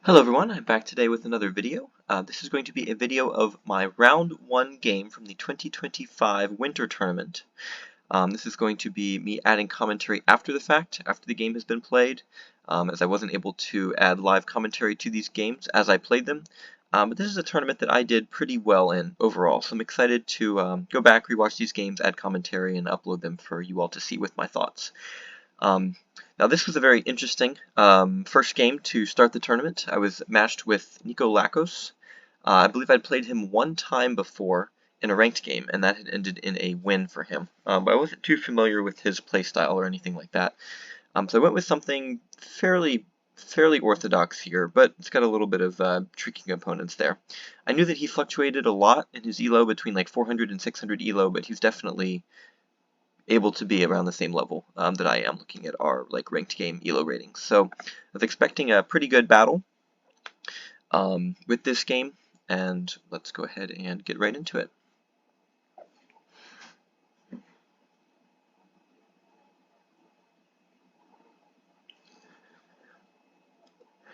Hello everyone, I'm back today with another video. This is going to be a video of my round 1 game from the 2025 Winter Tournament. This is going to be me adding commentary after the fact, after the game has been played, as I wasn't able to add live commentary to these games as I played them. But this is a tournament that I did pretty well in overall, so I'm excited to go back, rewatch these games, add commentary, and upload them for you all to see with my thoughts. Now this was a very interesting first game to start the tournament. I was matched with Nikolakos. I believe I'd played him one time before in a ranked game, and that had ended in a win for him. But I wasn't too familiar with his playstyle or anything like that. So I went with something fairly orthodox here, but it's got a little bit of tricky components there. I knew that he fluctuated a lot in his elo between like 400 and 600 elo, but he's definitely able to be around the same level that I am looking at our ranked game elo ratings. So I was expecting a pretty good battle with this game, and let's go ahead and get right into it.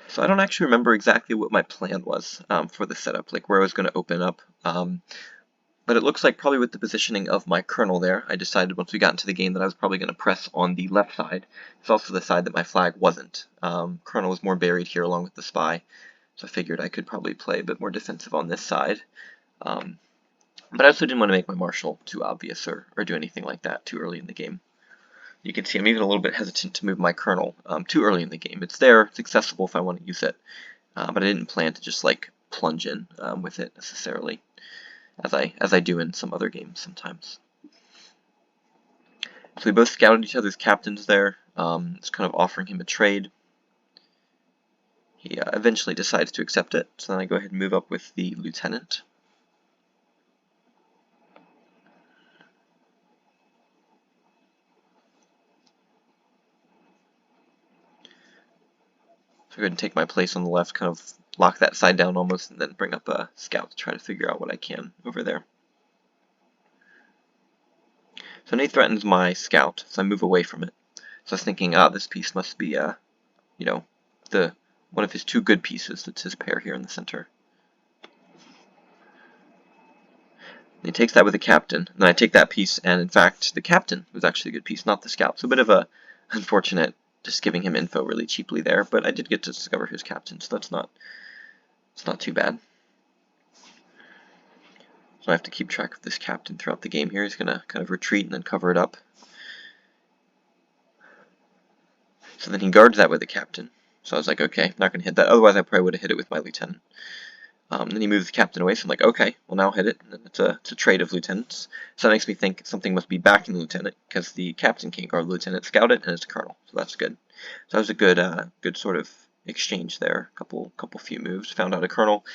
So I don't actually remember exactly what my plan was for the setup, like where I was going to open up. But it looks like probably with the positioning of my kernel there, I decided once we got into the game that I was probably going to press on the left side. It's also the side that my flag wasn't. Kernel was more buried here along with the spy, so I figured I could probably play a bit more defensive on this side. But I also didn't want to make my marshal too obvious or do anything like that too early in the game. You can see I'm even a little bit hesitant to move my kernel too early in the game. It's there, it's accessible if I want to use it, but I didn't plan to just plunge in with it necessarily, as I do in some other games sometimes. So we both scouted each other's captains there. It's kind of offering him a trade. He eventually decides to accept it, so then I go ahead and move up with the lieutenant. So go ahead and take my place on the left, kind of lock that side down almost, and then bring up a scout to try to figure out what I can over there. So now he threatens my scout, so I move away from it. So I was thinking, this piece must be, you know, one of his two good pieces. That's his pair here in the center. And he takes that with a captain, and then I take that piece, and in fact, the captain was actually a good piece, not the scout. So a bit of a unfortunate just giving him info really cheaply there, but I did get to discover his captain, so it's not too bad. So I have to keep track of this captain throughout the game here. He's going to kind of retreat and then cover it up. So then he guards that with a captain. So I was like, okay, I'm not going to hit that. Otherwise, I probably would have hit it with my lieutenant. Then he moves the captain away, so I'm like, okay, well now I'll hit it. And it's a trade of lieutenants. So that makes me think something must be backing the lieutenant, because the captain can't guard the lieutenant. Scout it, and it's a colonel, so that's good. So that was a good sort of exchange there. Couple few moves, found out a colonel,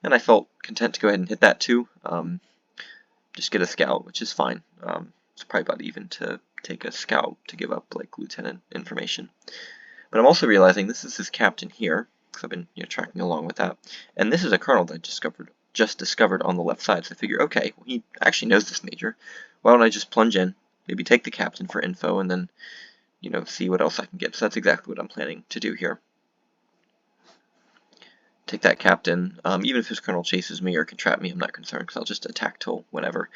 and I felt content to go ahead and hit that too. Just get a scout, which is fine. It's probably about even to take a scout to give up lieutenant information. But I'm also realizing this is his captain here, because I've been tracking along with that. And this is a colonel that I just discovered on the left side. So I figure, okay, well, he actually knows this major. Why don't I just plunge in, maybe take the captain for info, and then see what else I can get. So that's exactly what I'm planning to do here. Take that captain. Even if his colonel chases me or can trap me, I'm not concerned, because I'll just attack till whenever.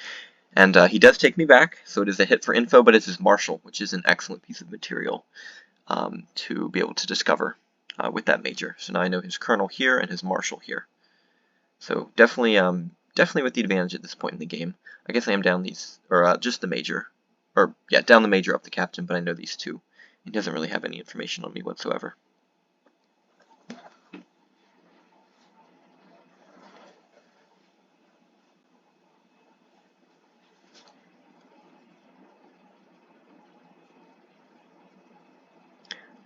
And he does take me back, so it is a hit for info, but it's his marshal, which is an excellent piece of material to be able to discover with that major. So now I know his colonel here and his marshal here. So definitely with the advantage at this point in the game. I guess I am down these, or just the major, or yeah, down the major up the captain, but I know these two. He doesn't really have any information on me whatsoever.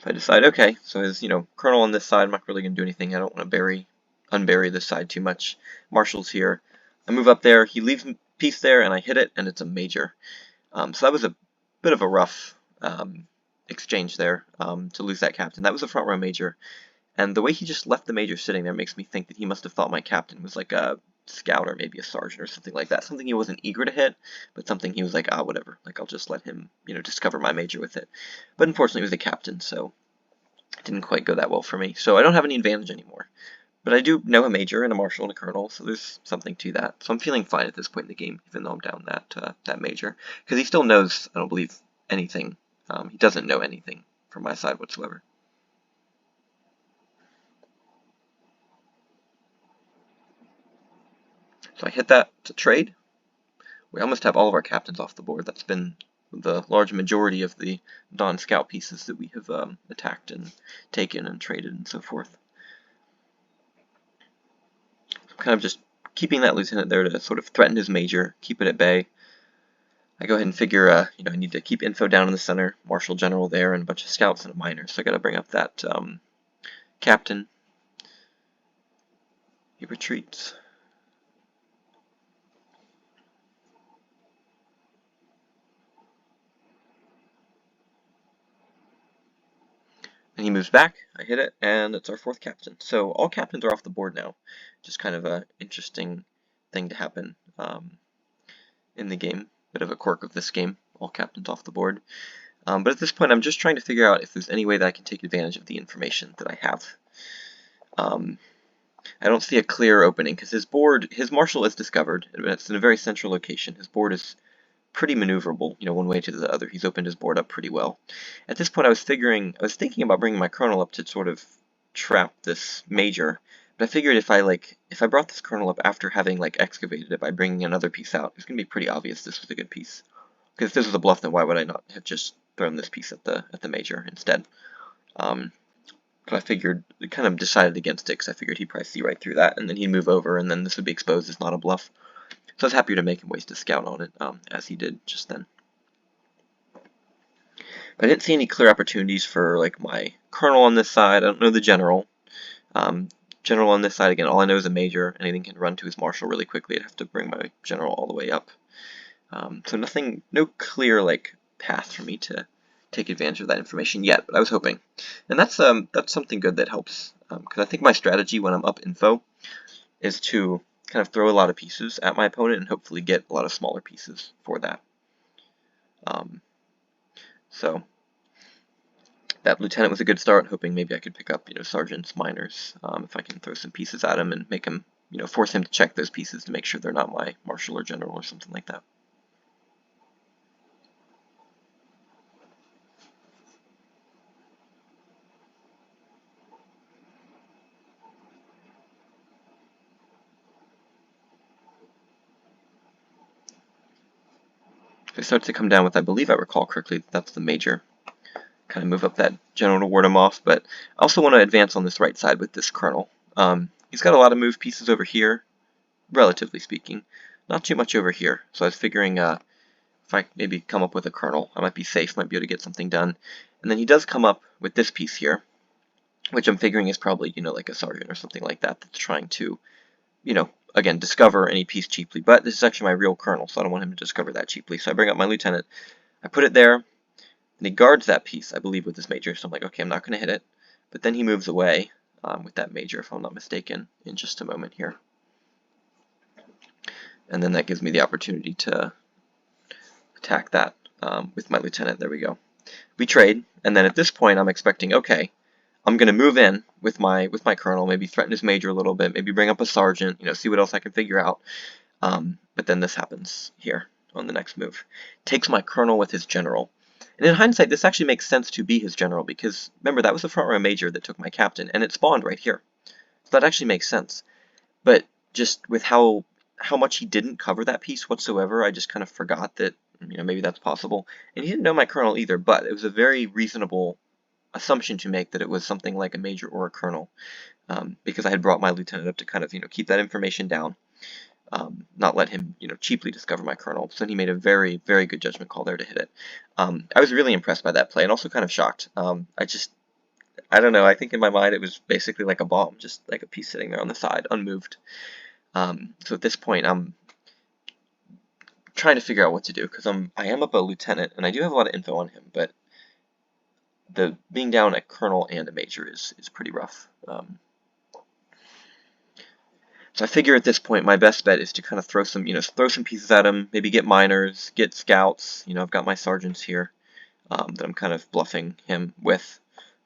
So I decide, okay, so his colonel on this side, I'm not really going to do anything. I don't want to unbury this side too much. Marshal's here. I move up there. He leaves a piece there, and I hit it, and it's a major. So that was a bit of a rough exchange there to lose that captain. That was a front row major, and the way he just left the major sitting there makes me think that he must have thought my captain was like a scout or maybe a sergeant or something like that. Something he wasn't eager to hit, but something he was like, whatever. Like, I'll just let him, discover my major with it. But unfortunately, it was the captain, so It didn't quite go that well for me, so I don't have any advantage anymore. But I do know a major and a marshal and a colonel, so there's something to that. So I'm feeling fine at this point in the game, even though I'm down that major. Because he still knows, I don't believe, anything. He doesn't know anything from my side whatsoever. So I hit that to trade. We almost have all of our captains off the board. That's been the large majority of the non-scout pieces that we have attacked and taken and traded and so forth. I'm kind of just keeping that lieutenant there to sort of threaten his major, keep it at bay. I go ahead and figure, I need to keep info down in the center, marshal general there, and a bunch of scouts and a miner. So I got to bring up that captain. He retreats. And he moves back, I hit it, and it's our 4th captain. So all captains are off the board now. Just kind of an interesting thing to happen in the game. Bit of a quirk of this game, all captains off the board. But at this point I'm just trying to figure out if there's any way that I can take advantage of the information that I have. I don't see a clear opening, because his marshal is discovered, and it's in a very central location. His board is pretty maneuverable, one way to the other. He's opened his board up pretty well. At this point I was thinking about bringing my colonel up to sort of trap this major, but I figured if I brought this colonel up after having excavated it by bringing another piece out, it's going to be pretty obvious this was a good piece. Because if this was a bluff, then why would I not have just thrown this piece at the major instead? But I figured, kind of decided against it, because I figured he'd probably see right through that, and then he'd move over, and then this would be exposed as not a bluff. So I was happier to make him waste a scout on it, as he did just then. But I didn't see any clear opportunities for my colonel on this side. I don't know the general. General on this side, again, all I know is a major. Anything can run to his marshal really quickly. I'd have to bring my general all the way up. So no clear path for me to take advantage of that information yet, but I was hoping. And that's something good that helps, because I think my strategy when I'm up info is to kind of throw a lot of pieces at my opponent and hopefully get a lot of smaller pieces for that. So that lieutenant was a good start, hoping maybe I could pick up, sergeants, miners, if I can throw some pieces at him and make him, force him to check those pieces to make sure they're not my marshal or general or something like that. It starts to come down with, I believe I recall correctly, that's the major. Kind of move up that general to ward him off, but I also want to advance on this right side with this colonel. He's got a lot of move pieces over here, relatively speaking. Not too much over here, so I was figuring if I maybe come up with a colonel, I might be safe, might be able to get something done. And then he does come up with this piece here, which I'm figuring is probably, like a sergeant or something like that that's trying to, again, discover any piece cheaply. But this is actually my real colonel, so I don't want him to discover that cheaply. So I bring up my lieutenant, I put it there, and he guards that piece, I believe, with this major. So I'm like, okay, I'm not going to hit it. But then he moves away with that major, if I'm not mistaken, in just a moment here. And then that gives me the opportunity to attack that with my lieutenant. There we go. We trade, and then at this point I'm expecting, okay, I'm going to move in with my colonel, maybe threaten his major a little bit, maybe bring up a sergeant, see what else I can figure out. But then this happens here on the next move. Takes my colonel with his general. And in hindsight, this actually makes sense to be his general, because remember, that was the front row major that took my captain, and it spawned right here. So that actually makes sense. But just with how much he didn't cover that piece whatsoever, I just kind of forgot that, maybe that's possible. And he didn't know my colonel either, but it was a very reasonable assumption to make that it was something like a major or a colonel, because I had brought my lieutenant up to kind of, keep that information down, not let him, cheaply discover my colonel. So he made a very, very good judgment call there to hit it. I was really impressed by that play, and also kind of shocked. I don't know, I think in my mind it was basically like a bomb, just like a piece sitting there on the side, unmoved. So at this point, I'm trying to figure out what to do, because I am up a lieutenant, and I do have a lot of info on him, but being down a colonel and a major is pretty rough. So I figure at this point my best bet is to kind of throw some pieces at him, maybe get miners, get scouts. I've got my sergeants here that I'm kind of bluffing him with.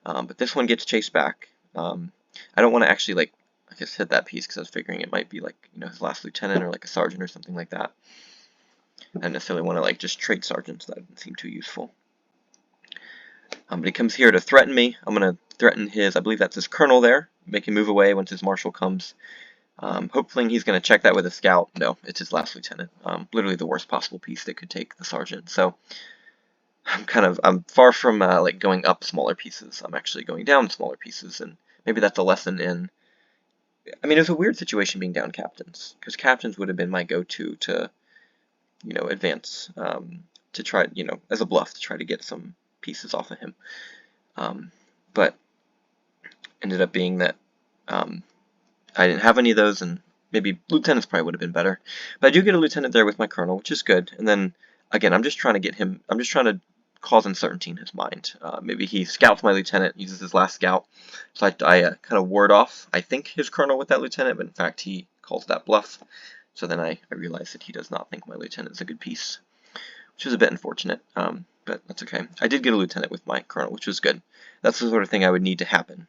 But this one gets chased back. I don't want to actually, like, I guess hit that piece because I was figuring it might be like, you know, his last lieutenant or like a sergeant or something like that. I don't necessarily want to like just trade sergeants. That doesn't seem too useful. But he comes here to threaten me. I'm going to threaten his, I believe that's his colonel there. Make him move away once his marshal comes. Hopefully he's going to check that with a scout. No, it's his last lieutenant. Literally the worst possible piece that could take the sergeant. So I'm far from like going up smaller pieces. I'm actually going down smaller pieces, and maybe that's a lesson in. I mean, it was a weird situation being down captains, because captains would have been my go-to to, you know, advance, to try, you know, as a bluff to try to get some pieces off of him. But ended up being that I didn't have any of those, and maybe lieutenants probably would have been better. But I do get a lieutenant there with my colonel, which is good. And then again, I'm just trying to get him. I'm just trying to cause uncertainty in his mind. Maybe he scouts my lieutenant, uses his last scout, so I kind of ward off, I think, his colonel with that lieutenant, but in fact he calls that bluff. So then I realize that he does not think my lieutenant is a good piece, which is a bit unfortunate, but that's okay. I did get a lieutenant with my colonel, which was good. That's the sort of thing I would need to happen.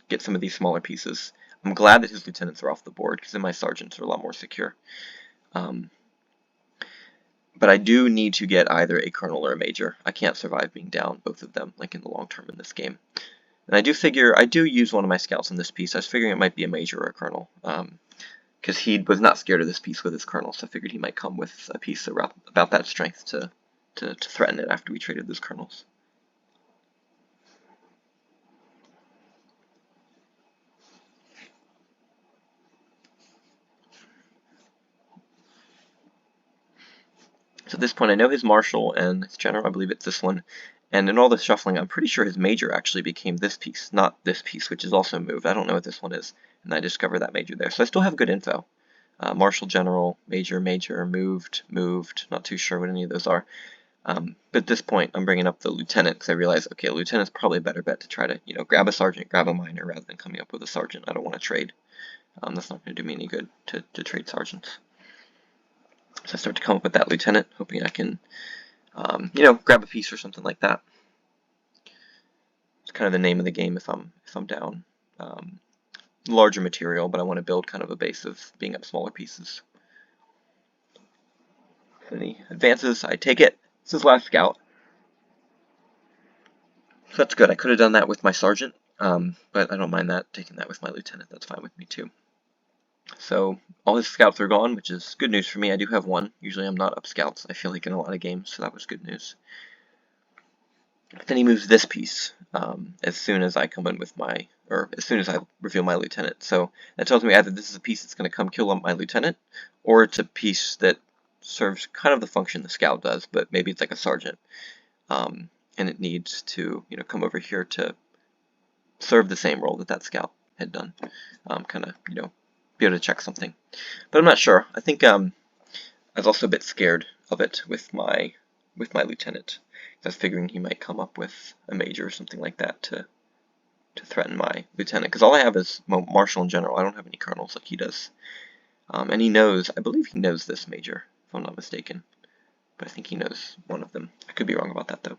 Get some of these smaller pieces. I'm glad that his lieutenants are off the board, because then my sergeants are a lot more secure. But I do need to get either a colonel or a major. I can't survive being down both of them, like in the long term in this game. And I do figure, I do use one of my scouts in this piece. I was figuring it might be a major or a colonel, because he was not scared of this piece with his colonel, so I figured he might come with a piece about that strength to threaten it after we traded those colonels. So at this point, I know his marshal and his general, I believe it's this one, and in all the shuffling, I'm pretty sure his major actually became this piece, not this piece, which is also moved. I don't know what this one is, and I discovered that major there. So I still have good info. Marshal, general, major, major, moved, not too sure what any of those are. But at this point, I'm bringing up the lieutenant because I realize, okay, a lieutenant's probably a better bet to try to, you know, grab a sergeant, grab a minor, rather than coming up with a sergeant. I don't want to trade. That's not going to do me any good to trade sergeants. So I start to come up with that lieutenant, hoping I can, you know, grab a piece or something like that. It's kind of the name of the game if I'm down. Larger material, but I want to build kind of a base of being up smaller pieces. Then he advances, I take it. It's his last scout. So that's good. I could have done that with my sergeant, but I don't mind that, taking that with my lieutenant. That's fine with me too. So all his scouts are gone, which is good news for me. I do have one. Usually I'm not up scouts, I feel like, in a lot of games, so that was good news. Then he moves this piece as soon as I come in with my, or as soon as I reveal my lieutenant. So that tells me either this is a piece that's going to come kill my lieutenant, or it's a piece that serves kind of the function the scout does, but maybe it's like a sergeant, and it needs to, you know, come over here to serve the same role that that scout had done, kind of, you know, be able to check something. But I'm not sure. I think I was also a bit scared of it with my lieutenant. I was figuring he might come up with a major or something like that to threaten my lieutenant, because all I have is marshal and general. I don't have any colonels like he does. And he knows, I believe he knows this major, if I'm not mistaken. But I think he knows one of them. I could be wrong about that, though.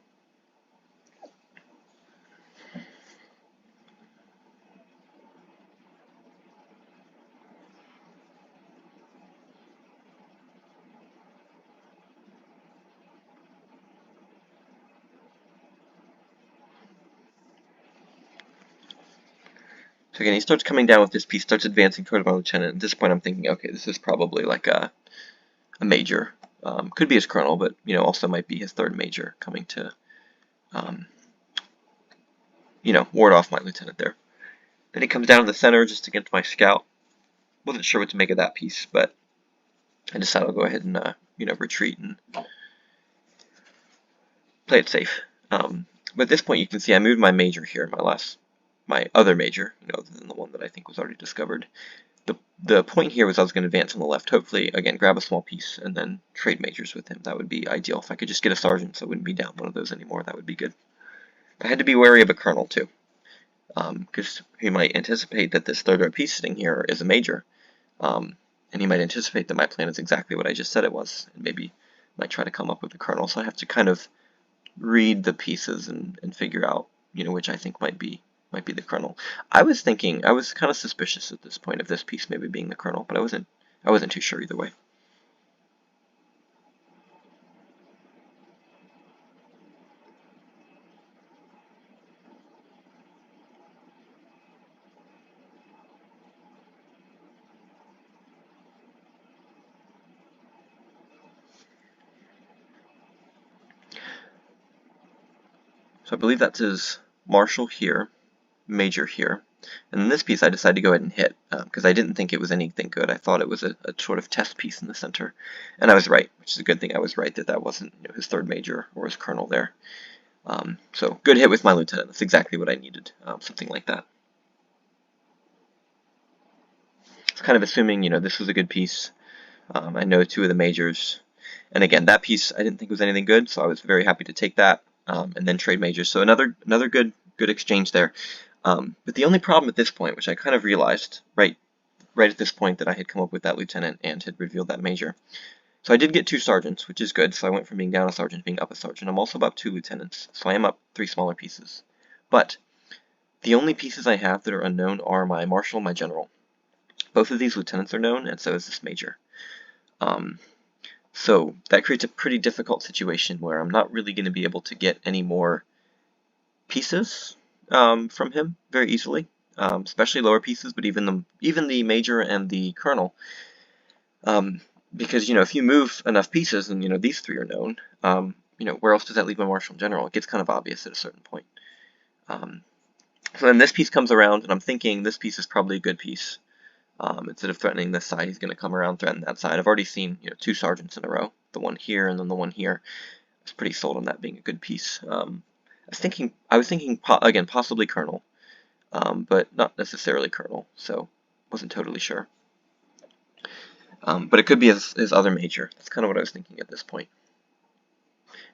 So again, he starts coming down with this piece, starts advancing toward my lieutenant. At this point, I'm thinking, okay, this is probably like a major. Could be his colonel, but, you know, also might be his third major coming to, you know, ward off my lieutenant there. Then he comes down to the center just against my scout. Wasn't sure what to make of that piece, but I decided I'll go ahead and, you know, retreat and play it safe. But at this point, you can see I moved my major here, my other major, you know, other than the one that I think was already discovered. The point here was I was going to advance on the left, hopefully, again, grab a small piece and then trade majors with him. That would be ideal. If I could just get a sergeant so I wouldn't be down one of those anymore, that would be good. I had to be wary of a colonel, too, because he might anticipate that this third row piece sitting here is a major, and he might anticipate that my plan is exactly what I just said it was, and maybe might try to come up with a colonel. So I have to kind of read the pieces and figure out which I think might be the kernel. I was kind of suspicious at this point of this piece maybe being the kernel, but I wasn't too sure either way. So I believe that's his Marshall here, Major here. And in this piece I decided to go ahead and hit, because I didn't think it was anything good. I thought it was a sort of test piece in the center. And I was right, which is a good thing. I was right that wasn't his third major or his kernel there. So good hit with my lieutenant. That's exactly what I needed, something like that. It's kind of assuming, this was a good piece. I know two of the majors. And again, that piece I didn't think was anything good, so I was very happy to take that and then trade majors. So another good exchange there. But the only problem at this point, which I kind of realized right at this point, that I had come up with that lieutenant and had revealed that major. So I did get 2 sergeants, which is good. So I went from being down a sergeant to being up a sergeant. I'm also up 2 lieutenants, so I am up 3 smaller pieces. But the only pieces I have that are unknown are my marshal and my general. Both of these lieutenants are known, and so is this major. So that creates a pretty difficult situation where I'm not really going to be able to get any more pieces from him very easily, especially lower pieces, but even the major and the colonel, because if you move enough pieces and these 3 are known, where else does that leave my marshal and general? It gets kind of obvious at a certain point. So then this piece comes around, and I'm thinking this piece is probably a good piece. Instead of threatening this side, he's going to come around, threaten that side. I've already seen 2 sergeants in a row, the one here and then the one here. I was pretty sold on that being a good piece. I was thinking again, possibly colonel, but not necessarily colonel, so wasn't totally sure. But it could be his other major. That's kind of what I was thinking at this point.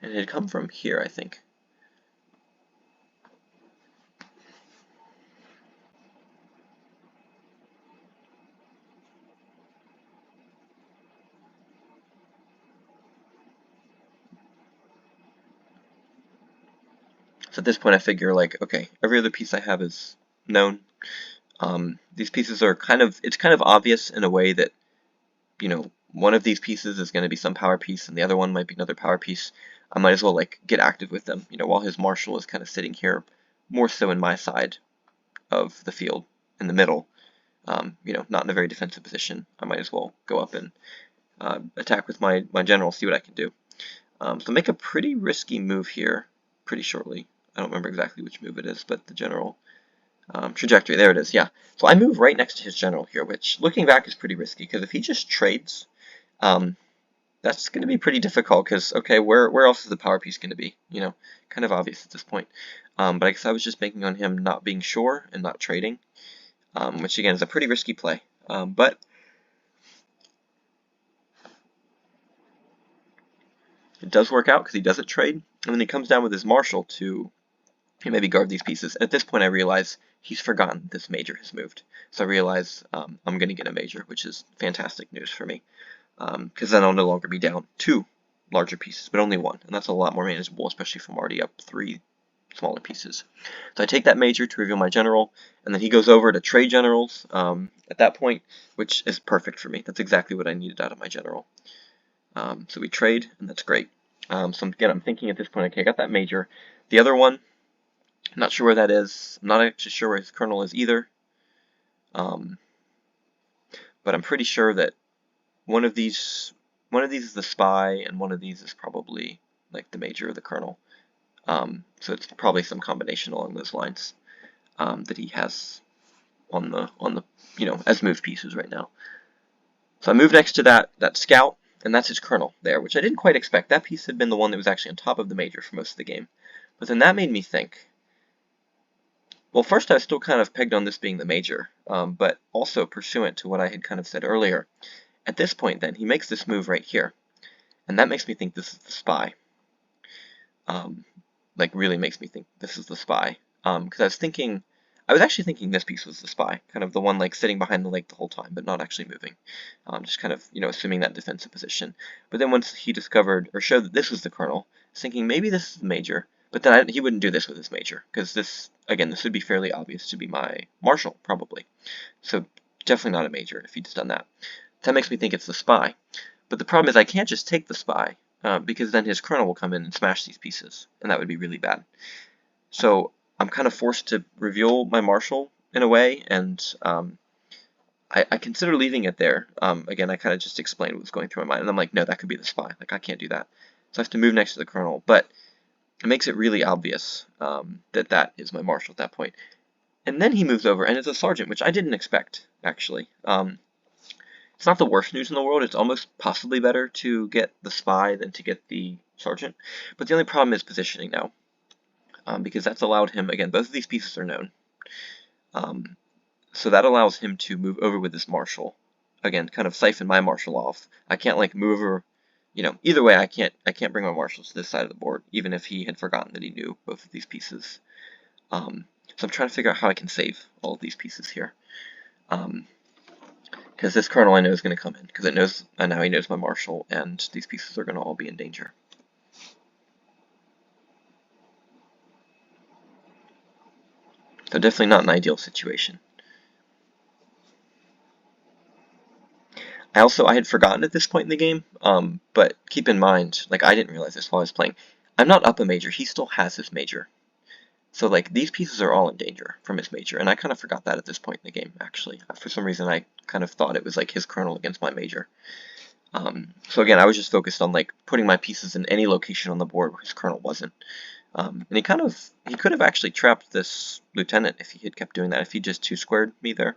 And it had come from here, I think. So at this point I figure, like, okay, every other piece I have is known. These pieces are it's kind of obvious in a way that, one of these pieces is going to be some power piece and the other one might be another power piece. I might as well get active with them, while his marshal is kind of sitting here, more so in my side of the field, in the middle, not in a very defensive position. I might as well go up and attack with my general, see what I can do. So make a pretty risky move here pretty shortly. I don't remember exactly which move it is, but the general trajectory, there it is, yeah. So I move right next to his general here, which looking back is pretty risky, because if he just trades, that's going to be pretty difficult, because, okay, where else is the power piece going to be? Kind of obvious at this point. But I guess I was just banking on him not being sure and not trading, which again is a pretty risky play. But it does work out because he doesn't trade, and then he comes down with his marshal to maybe guard these pieces. At this point I realize he's forgotten this major has moved. So I realize I'm going to get a major, which is fantastic news for me. Because then I'll no longer be down 2 larger pieces, but only 1. And that's a lot more manageable, especially if I'm already up 3 smaller pieces. So I take that major to reveal my general, and then he goes over to trade generals at that point, which is perfect for me. That's exactly what I needed out of my general. So we trade, and that's great. So again, I'm thinking at this point, okay, I got that major. The other one, I'm not sure where that is. I'm not actually sure where his colonel is either. But I'm pretty sure that one of these is the spy, and one of these is probably like the major or the colonel. So it's probably some combination along those lines that he has on the as move pieces right now. So I move next to that scout, and that's his colonel there, which I didn't quite expect. That piece had been the one that was actually on top of the major for most of the game. But then that made me think, well, first I was still kind of pegged on this being the major, but also pursuant to what I had kind of said earlier. At this point then, he makes this move right here, and that makes me think this is the spy. Like really makes me think this is the spy. Because I was actually thinking this piece was the spy, kind of the one like sitting behind the lake the whole time, but not actually moving. Just kind of, assuming that defensive position. But then once he discovered or showed that this was the colonel, I was thinking maybe this is the major, But then he wouldn't do this with his major, because this, again, this would be fairly obvious to be my marshal, probably. So definitely not a major if he'd just done that. That makes me think it's the spy. But the problem is I can't just take the spy, because then his colonel will come in and smash these pieces, and that would be really bad. So I'm kind of forced to reveal my marshal in a way, and I consider leaving it there. Again, I kind of just explained what was going through my mind, and I'm like, no, that could be the spy. Like, I can't do that. So I have to move next to the colonel, but it makes it really obvious that that is my marshal at that point. And then he moves over, and it's a sergeant, which I didn't expect, actually. It's not the worst news in the world. It's almost possibly better to get the spy than to get the sergeant. But the only problem is positioning now, because that's allowed him, again, both of these pieces are known. So that allows him to move over with this marshal. Again, kind of siphon my marshal off. I can't like move over, either way I can't bring my marshals to this side of the board, even if he had forgotten that he knew both of these pieces. So I'm trying to figure out how I can save all of these pieces here. Because this colonel I know is going to come in, because it knows, and now he knows my marshal, and these pieces are going to all be in danger. So definitely not an ideal situation. I had forgotten at this point in the game, but keep in mind, like I didn't realize this while I was playing, I'm not up a major, he still has his major. So like these pieces are all in danger from his major, and I kind of forgot that at this point in the game, actually. For some reason I kind of thought it was like his colonel against my major. So again, I was just focused on like putting my pieces in any location on the board where his colonel wasn't. And he could have actually trapped this lieutenant if he had kept doing that. If he just two-squared me there,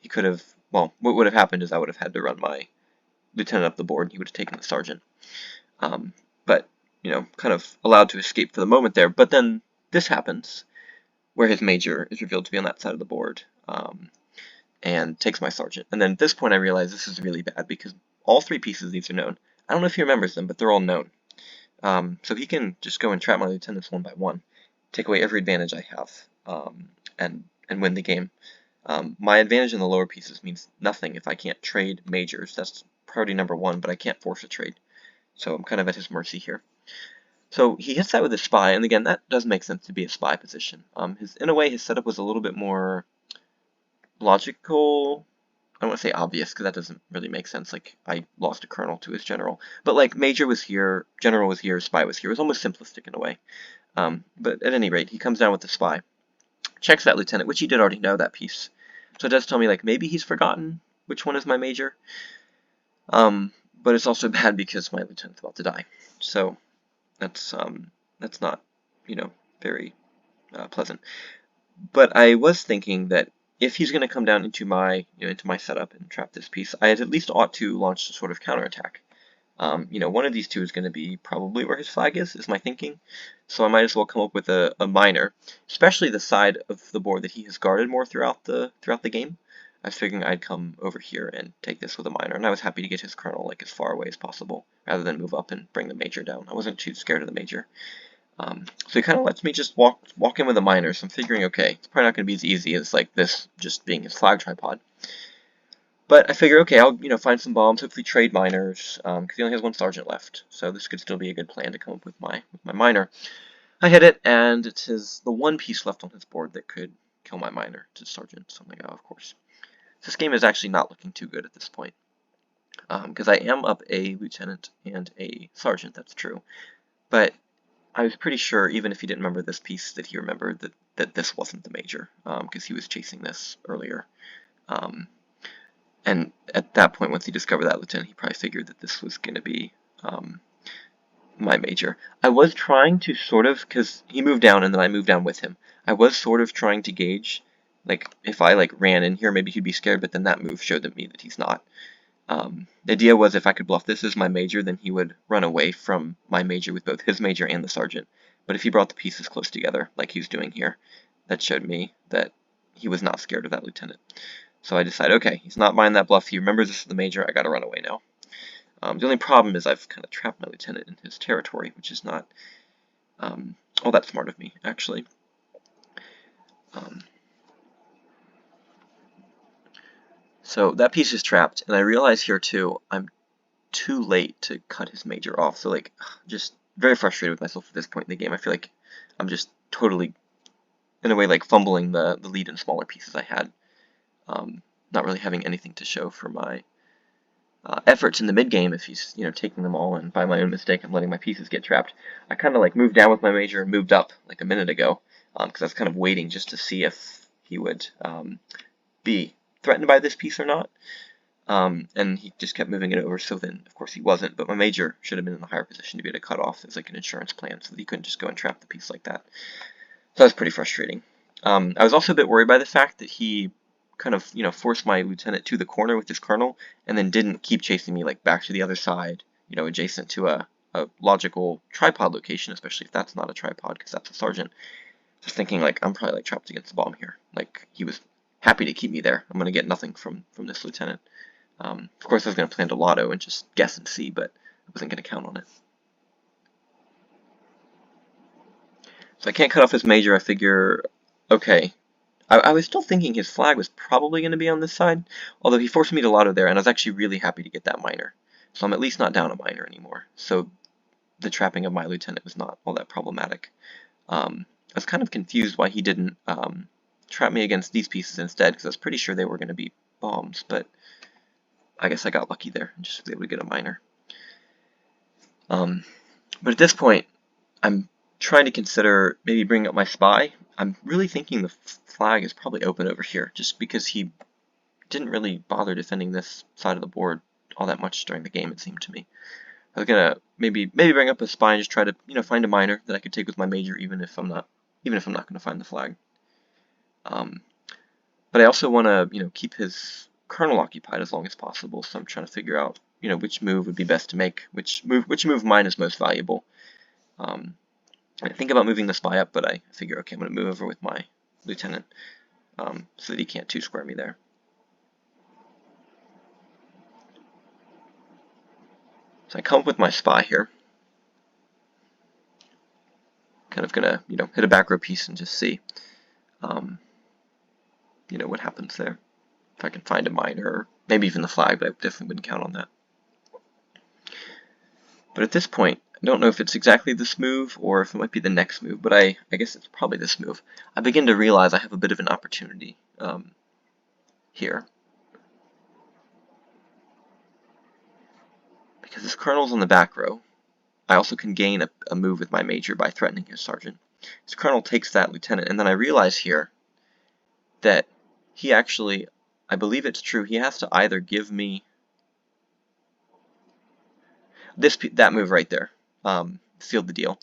he could have, well, what would have happened is I would have had to run my lieutenant up the board, and he would have taken the sergeant. But, kind of allowed to escape for the moment there. But then this happens, where his major is revealed to be on that side of the board, and takes my sergeant. And then at this point I realize this is really bad, because all three pieces of these are known. I don't know if he remembers them, but they're all known. So he can just go and trap my lieutenants one by one, take away every advantage I have, and win the game. My advantage in the lower pieces means nothing if I can't trade majors. That's priority number one, but I can't force a trade. So I'm kind of at his mercy here. So he hits that with a spy, and again, that does make sense to be a spy position. In a way, his setup was a little bit more logical. I don't want to say obvious, because that doesn't really make sense. Like, I lost a colonel to his general. But, like, major was here, general was here, spy was here. It was almost simplistic in a way. But at any rate, he comes down with the spy. Checks that lieutenant, which he did already know, that piece. So it does tell me, like, maybe he's forgotten which one is my major. But it's also bad because my lieutenant's about to die. So that's not, very pleasant. But I was thinking that if he's going to come down into my setup and trap this piece, I at least ought to launch some sort of counterattack. One of these two is going to be probably where his flag is my thinking. So I might as well come up with a miner, especially the side of the board that he has guarded more throughout the game. I was figuring I'd come over here and take this with a miner, and I was happy to get his colonel like as far away as possible, rather than move up and bring the major down. I wasn't too scared of the major. So he kind of lets me just walk in with a miner, so I'm figuring, okay, it's probably not going to be as easy as like this just being his flag tripod. But I figure, okay, I'll find some bombs, hopefully trade miners, because he only has one sergeant left, so this could still be a good plan to come up with my miner. I hit it, and it is the one piece left on his board that could kill my miner to sergeant. So I'm like, oh, of course. This game is actually not looking too good at this point, because I am up a lieutenant and a sergeant. That's true, but I was pretty sure, even if he didn't remember this piece, that he remembered that this wasn't the major, because he was chasing this earlier. And at that point, once he discovered that lieutenant, he probably figured that this was going to be my major. I was trying to sort of, because he moved down and then I moved down with him, I was sort of trying to gauge, like, if I like ran in here, maybe he'd be scared, but then that move showed me that he's not. The idea was if I could bluff this as my major, then he would run away from my major with both his major and the sergeant. But if he brought the pieces close together, like he was doing here, that showed me that he was not scared of that lieutenant. So I decided, okay, he's not buying that bluff. He remembers this is the major. I gotta run away now. The only problem is I've kind of trapped my lieutenant in his territory, which is not all that smart of me, actually. So that piece is trapped, and I realize here too, I'm too late to cut his major off. So like, just very frustrated with myself at this point in the game. I feel like I'm just totally, in a way, like fumbling the lead in smaller pieces I had. Not really having anything to show for my efforts in the mid game if he's taking them all, and by my own mistake I'm letting my pieces get trapped. I kind of like moved down with my major and moved up like a minute ago because I was kind of waiting just to see if he would be threatened by this piece or not. And he just kept moving it over, so then of course he wasn't, but my major should have been in the higher position to be able to cut off as like an insurance plan so that he couldn't just go and trap the piece like that. So that was pretty frustrating. I was also a bit worried by the fact that he kind of forced my lieutenant to the corner with his colonel and then didn't keep chasing me like back to the other side, adjacent to a logical tripod location, especially if that's not a tripod because that's a sergeant. Just thinking like I'm probably like trapped against the bomb here. Like he was happy to keep me there. I'm gonna get nothing from this lieutenant. Of course I was gonna plan to lotto and just guess and see, but I wasn't gonna count on it. So I can't cut off his major. I figure, okay. I was still thinking his flag was probably going to be on this side, although he forced me to lotto there, and I was actually really happy to get that minor. So I'm at least not down a minor anymore. So the trapping of my lieutenant was not all that problematic. I was kind of confused why he didn't trap me against these pieces instead, because I was pretty sure they were going to be bombs, but I guess I got lucky there and just was able to get a minor. But at this point, I'm trying to consider maybe bringing up my spy. I'm really thinking the flag is probably open over here, just because he didn't really bother defending this side of the board all that much during the game, it seemed to me. I was gonna maybe bring up a spy and just try to find a minor that I could take with my major, even if I'm not gonna find the flag. But I also want to keep his colonel occupied as long as possible, so I'm trying to figure out which move would be best to make, which move of mine is most valuable. I think about moving the spy up, but I figure, okay, I'm going to move over with my lieutenant so that he can't two-square me there. So I come up with my spy here. Kind of going to, hit a back row piece and just see, what happens there. If I can find a minor, or maybe even the flag, but I definitely wouldn't count on that. But at this point, I don't know if it's exactly this move or if it might be the next move, but I guess it's probably this move. I begin to realize I have a bit of an opportunity here. Because his colonel's on the back row, I also can gain a move with my major by threatening his sergeant. His colonel takes that lieutenant, and then I realize here that he actually, I believe it's true, he has to either give me that move right there, sealed the deal.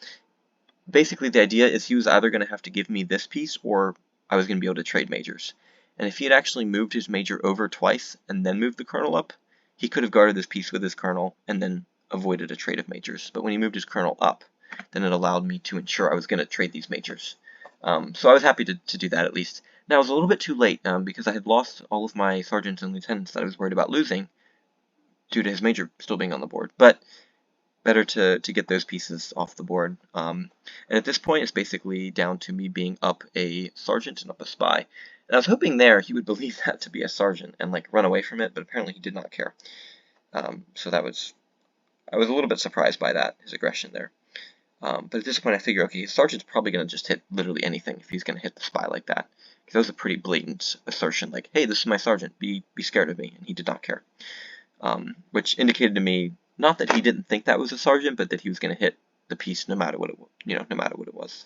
Basically, the idea is he was either going to have to give me this piece or I was going to be able to trade majors. And if he had actually moved his major over twice and then moved the colonel up, he could have guarded this piece with his colonel and then avoided a trade of majors. But when he moved his colonel up, then it allowed me to ensure I was going to trade these majors. So I was happy to do that at least. Now, it was a little bit too late because I had lost all of my sergeants and lieutenants that I was worried about losing due to his major still being on the board. But better to get those pieces off the board. And at this point, it's basically down to me being up a sergeant and up a spy. And I was hoping there he would believe that to be a sergeant and like run away from it, but apparently he did not care. So I was a little bit surprised by that, his aggression there. But at this point, I figure, okay, his sergeant's probably going to just hit literally anything if he's going to hit the spy like that. Because that was a pretty blatant assertion, like, hey, this is my sergeant, be scared of me, and he did not care. Which indicated to me not that he didn't think that was a sergeant, but that he was going to hit the piece no matter what it was.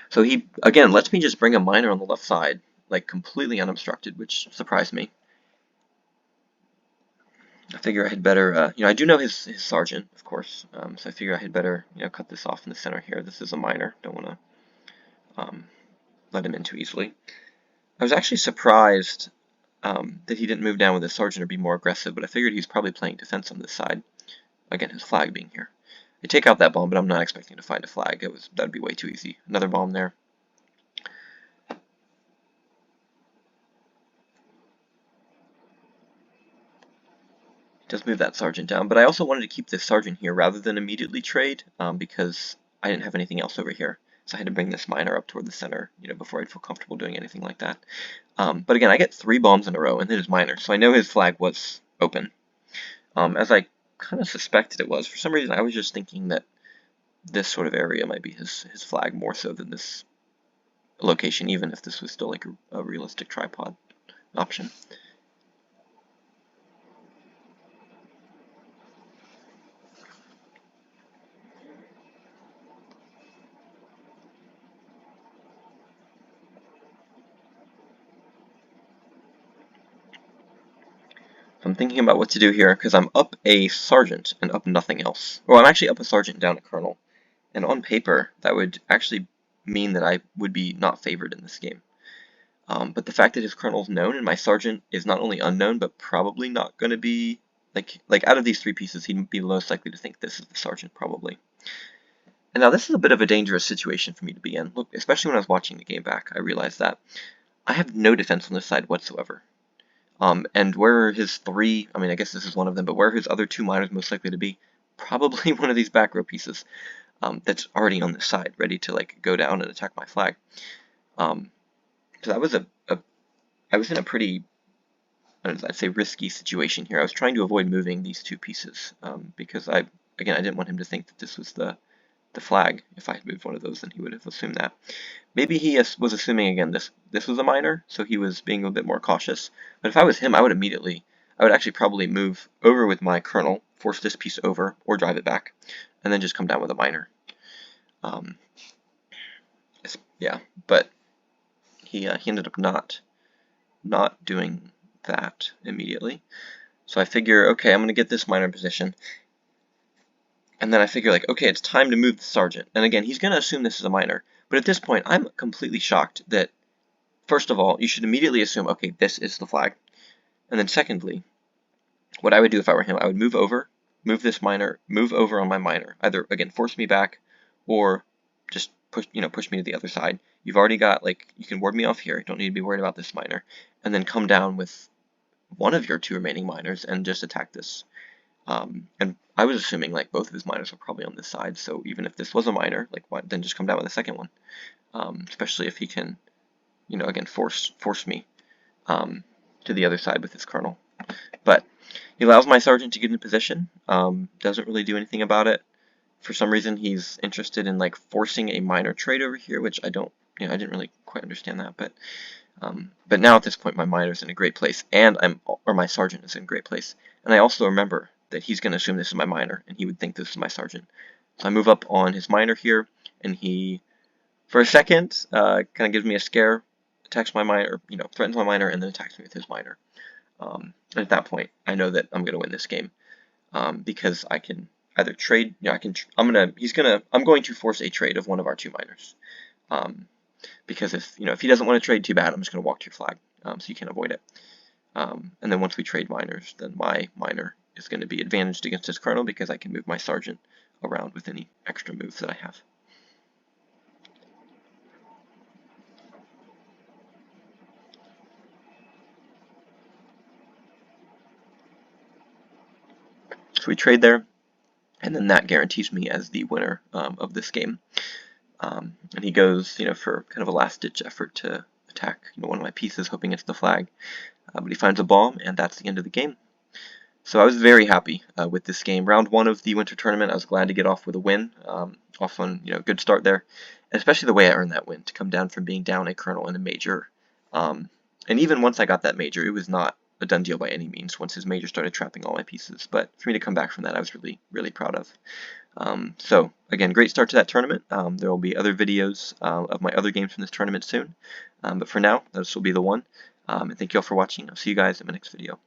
So he again lets me just bring a minor on the left side, like completely unobstructed, which surprised me. I figure I had better, I do know his sergeant, of course, so I figure I had better, cut this off in the center here. This is a minor. Don't want to let him in too easily. I was actually surprised that he didn't move down with his sergeant or be more aggressive, but I figured he was probably playing defense on this side. Again, his flag being here. I take out that bomb, but I'm not expecting to find a flag. That would be way too easy. Another bomb there. Does move that sergeant down, but I also wanted to keep this sergeant here rather than immediately trade because I didn't have anything else over here. So I had to bring this minor up toward the center, before I'd feel comfortable doing anything like that. But again, I get 3 bombs in a row and then his minor, so I know his flag was open. As I kind of suspected it was. For some reason, I was just thinking that this sort of area might be his flag more so than this location, even if this was still like a realistic tripod option. So I'm thinking about what to do here because I'm up a sergeant and up nothing else. Well, I'm actually up a sergeant down a colonel, and on paper that would actually mean that I would be not favored in this game. But the fact that his colonel is known and my sergeant is not only unknown but probably not going to be like out of these three pieces, he'd be most likely to think this is the sergeant probably. And now this is a bit of a dangerous situation for me to be in. Look, especially when I was watching the game back, I realized that I have no defense on this side whatsoever. And where are his three, I mean, I guess this is one of them, but where are his other two miners most likely to be? Probably one of these back row pieces that's already on this side, ready to like go down and attack my flag. So that was I was in a pretty, I'd say, risky situation here. I was trying to avoid moving these two pieces because I didn't want him to think that this was the flag. If I had moved one of those, then he would have assumed that. Maybe he was assuming, again, this was a miner, so he was being a bit more cautious. But if I was him, I would actually probably move over with my colonel, force this piece over, or drive it back, and then just come down with a miner. Yeah, but he ended up not doing that immediately. So I figure, okay, I'm going to get this miner position. And then I figure, like, okay, it's time to move the sergeant. And again, he's going to assume this is a miner. But at this point, I'm completely shocked that, first of all, you should immediately assume, okay, this is the flag. And then secondly, what I would do if I were him, I would move over, move this miner, move over on my miner. Either, again, force me back or just push me to the other side. You've already got, like, you can ward me off here. You don't need to be worried about this miner. And then come down with one of your two remaining miners and just attack this. And I was assuming like both of his miners were probably on this side, so even if this was a miner, like then just come down with a second one. Especially if he can, again force me to the other side with his colonel. But he allows my sergeant to get in position. Doesn't really do anything about it. For some reason, he's interested in like forcing a miner trade over here, which I didn't really quite understand that. But now at this point, my miner's in a great place, and my sergeant is in a great place. And I also remember that he's going to assume this is my miner, and he would think this is my sergeant. So I move up on his miner here, and he, for a second, kind of gives me a scare, attacks my miner, threatens my miner, and then attacks me with his miner. And at that point, I know that I'm going to win this game because I can either trade. I'm going to force a trade of one of our two miners. Because if he doesn't want to trade too bad, I'm just going to walk to your flag, so you can avoid it. And then once we trade miners, then my miner is going to be advantaged against his colonel because I can move my sergeant around with any extra moves that I have. So we trade there, and then that guarantees me as the winner of this game. And he goes, for kind of a last-ditch effort to attack, one of my pieces, hoping it's the flag. But he finds a bomb, and that's the end of the game. So I was very happy with this game. Round 1 of the Winter Tournament, I was glad to get off with a win. Off on good start there, and especially the way I earned that win, to come down from being down a colonel in a major. And even once I got that major, it was not a done deal by any means once his major started trapping all my pieces. But for me to come back from that, I was really, really proud of. So again, great start to that tournament. There will be other videos of my other games from this tournament soon. But for now, this will be the one. And thank you all for watching. I'll see you guys in my next video.